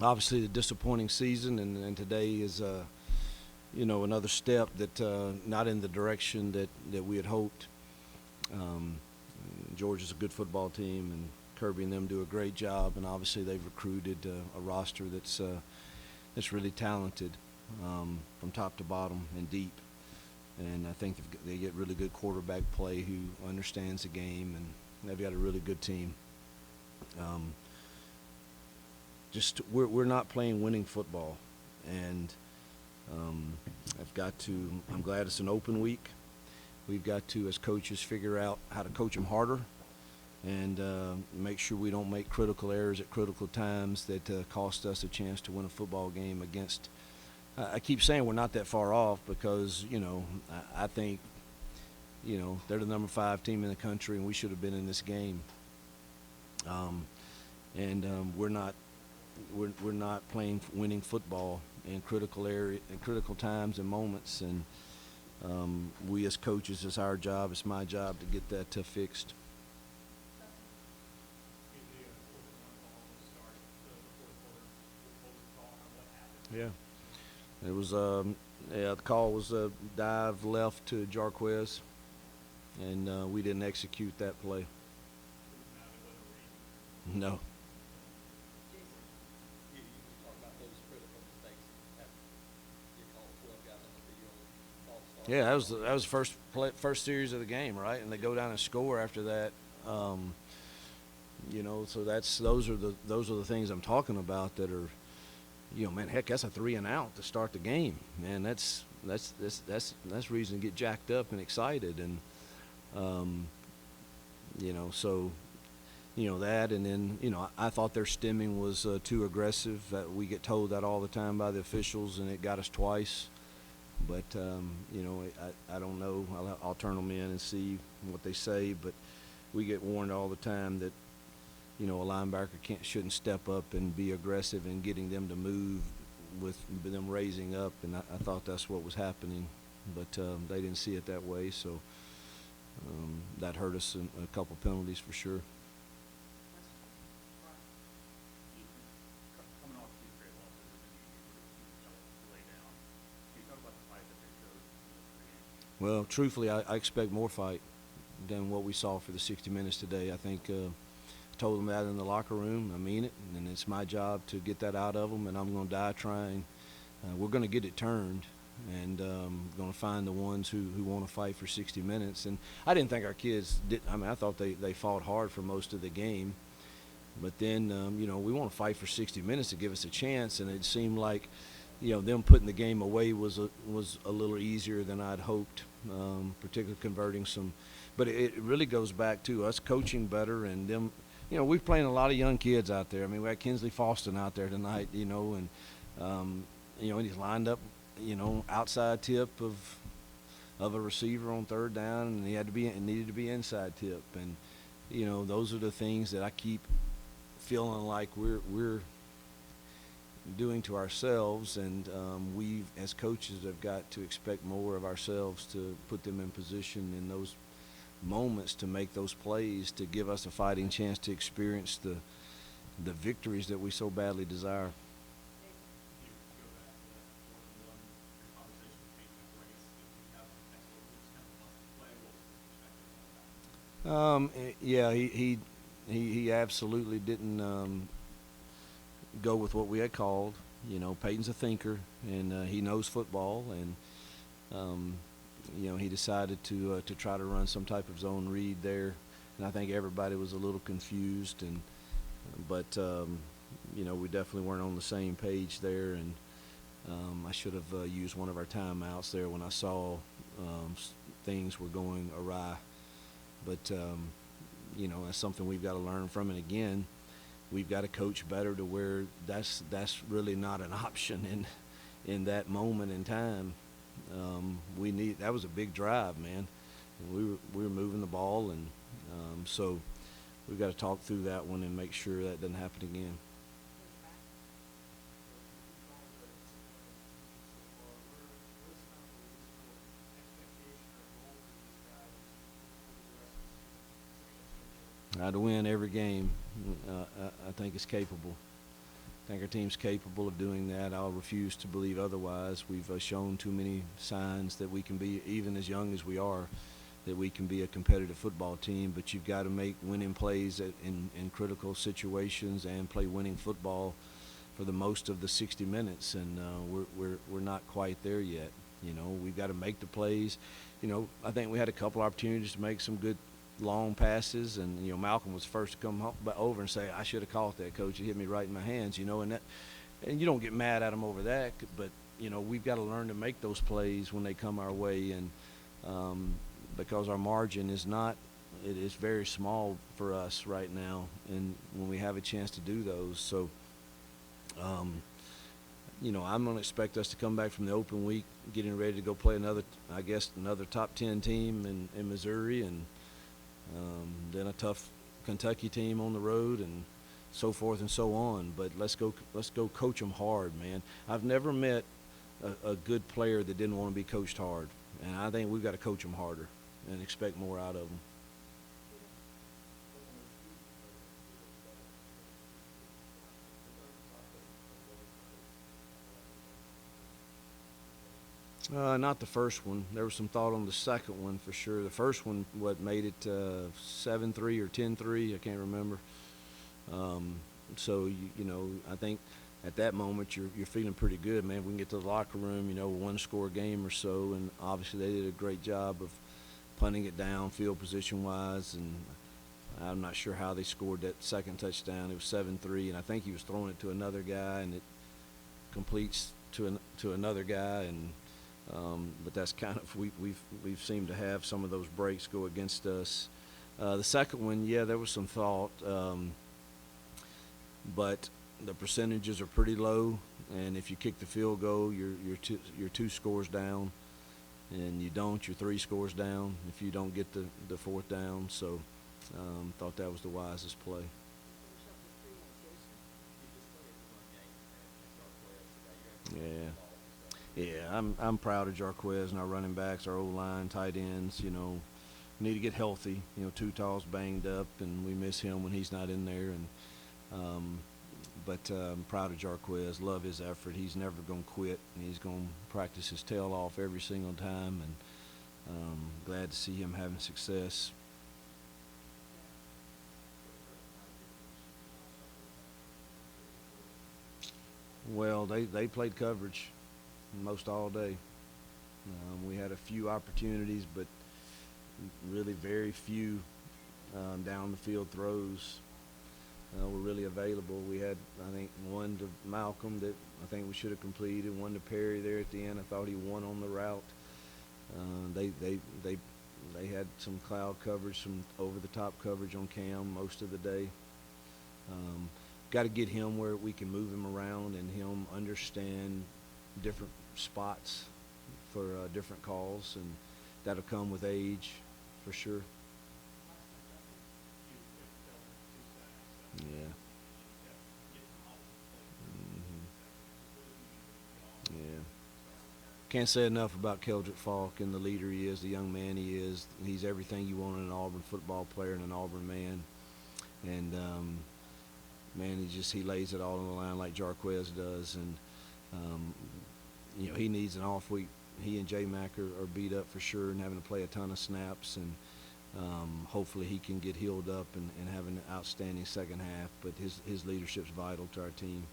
obviously the disappointing season, and today is another step that not in the direction that we had hoped. Um, Georgia's a good football team, and Kirby and them do a great job, and obviously they've recruited a roster that's really talented from top to bottom and deep. And I think they get really good quarterback play who understands the game, and they've got a really good team. Um, just we're not playing winning football, and um, I'm glad it's an open week. We've got to, as coaches, figure out how to coach them harder and make sure we don't make critical errors at critical times that cost us a chance to win a football game against. I keep saying we're not that far off because I think they're the number 5 team in the country and we should have been in this game. And we're not playing winning football in critical times and moments, and we as coaches, it's our job, it's my job to get that fixed. Yeah, it was. The call was a dive left to Jarquez, and we didn't execute that play. No. Yeah, that was first series of the game, right? And they go down and score after that. Um, so those are the things I'm talking about that are, man, heck, that's a 3 and out to start the game, man. That's reason to get jacked up and excited, and um, so that, and then I thought their stemming was too aggressive. We get told that all the time by the officials, and it got us twice. But I don't know. I'll turn them in and see what they say. But we get warned all the time that a linebacker shouldn't step up and be aggressive in getting them to move with them raising up, and I thought that's what was happening. But they didn't see it that way, so that hurt us in a couple penalties for sure. Well, truthfully, I expect more fight than what we saw for the 60 minutes today. I think I told them that in the locker room. I mean it, and it's my job to get that out of them, and I'm going to die trying. We're going to get it turned, and going to find the ones who want to fight for 60 minutes. And I didn't think our kids did. I mean, I thought they fought hard for most of the game. But then, we want to fight for 60 minutes to give us a chance, and it seemed like them putting the game away was a little easier than I'd hoped, particularly converting some. But it really goes back to us coaching better and them. We're playing a lot of young kids out there. I mean, we had Kinsley Faustin out there tonight, and and he's lined up, outside tip of a receiver on third down, and it needed to be inside tip, and those are the things that I keep feeling like we're doing to ourselves, and we as coaches have got to expect more of ourselves to put them in position in those moments to make those plays to give us a fighting chance to experience the victories that we so badly desire. Yeah, he absolutely didn't go with what we had called. Peyton's a thinker, and he knows football, and he decided to try to run some type of zone read there, and I think everybody was a little confused, but we definitely weren't on the same page there, and I should have used one of our timeouts there when I saw things were going awry, but that's something we've got to learn from, and again, we've got to coach better to where that's really not an option in that moment in time. That was a big drive, man. We were moving the ball, and so we've got to talk through that one and make sure that doesn't happen again. To win every game, I think is capable. I think our team's capable of doing that. I'll refuse to believe otherwise. We've shown too many signs that we can be, even as young as we are, that we can be a competitive football team. But you've got to make winning plays in critical situations and play winning football for the most of the 60 minutes. And we're not quite there yet. You know, we've got to make the plays. You know, I think we had a couple opportunities to make some good long passes, and you know, Malcolm was first to come over and say, "I should have caught that, coach. It hit me right in my hands." You know, and you don't get mad at him over that, but you know, we've got to learn to make those plays when they come our way, and because our margin is it is very small for us right now, and when we have a chance to do those, so. You know, I'm going to expect us to come back from the open week getting ready to go play another top 10 team in Missouri, and then a tough Kentucky team on the road, and so forth and so on. But let's go coach them hard, man. I've never met a good player that didn't want to be coached hard, and I think we've got to coach them harder and expect more out of them. Not the first one. There was some thought on the second one for sure. The first one, made it 7-3 or 10-3, I can't remember. So you know, I think at that moment you're feeling pretty good, man. We can get to the locker room, you know, one score game or so, and obviously they did a great job of punting it down, field position wise, and I'm not sure how they scored that second touchdown. It was 7-3, and I think he was throwing it to another guy, and it completes to another guy, and but that's kind of we've seemed to have some of those breaks go against us. The second one, yeah, there was some thought, but the percentages are pretty low, and if you kick the field goal, you're two scores down, and you're 3 scores down if you don't get the fourth down. So thought that was the wisest play. Yeah. Yeah, I'm proud of Jarquez and our running backs, our O-line, tight ends. You know, need to get healthy. You know, Tutaw's banged up, and we miss him when he's not in there. And but I'm proud of Jarquez. Love his effort. He's never going to quit, and he's going to practice his tail off every single time. And glad to see him having success. Well, they played coverage most all day. We had a few opportunities, but really very few down the field throws were really available. We had, I think, one to Malcolm that I think we should have completed, one to Perry there at the end. I thought he won on the route. They had some cloud coverage, some over-the-top coverage on Cam most of the day. Got to get him where we can move him around and him understand different spots for different calls, and that'll come with age for sure. Yeah. Yeah. Can't say enough about Keldrick Falk and the leader he is, the young man he is. He's everything you want in an Auburn football player and an Auburn man. And man, he lays it all on the line like Jarquez does. And you know, he needs an off week. He and J-Mac are beat up for sure and having to play a ton of snaps, and hopefully he can get healed up and have an outstanding second half. But his leadership's vital to our team.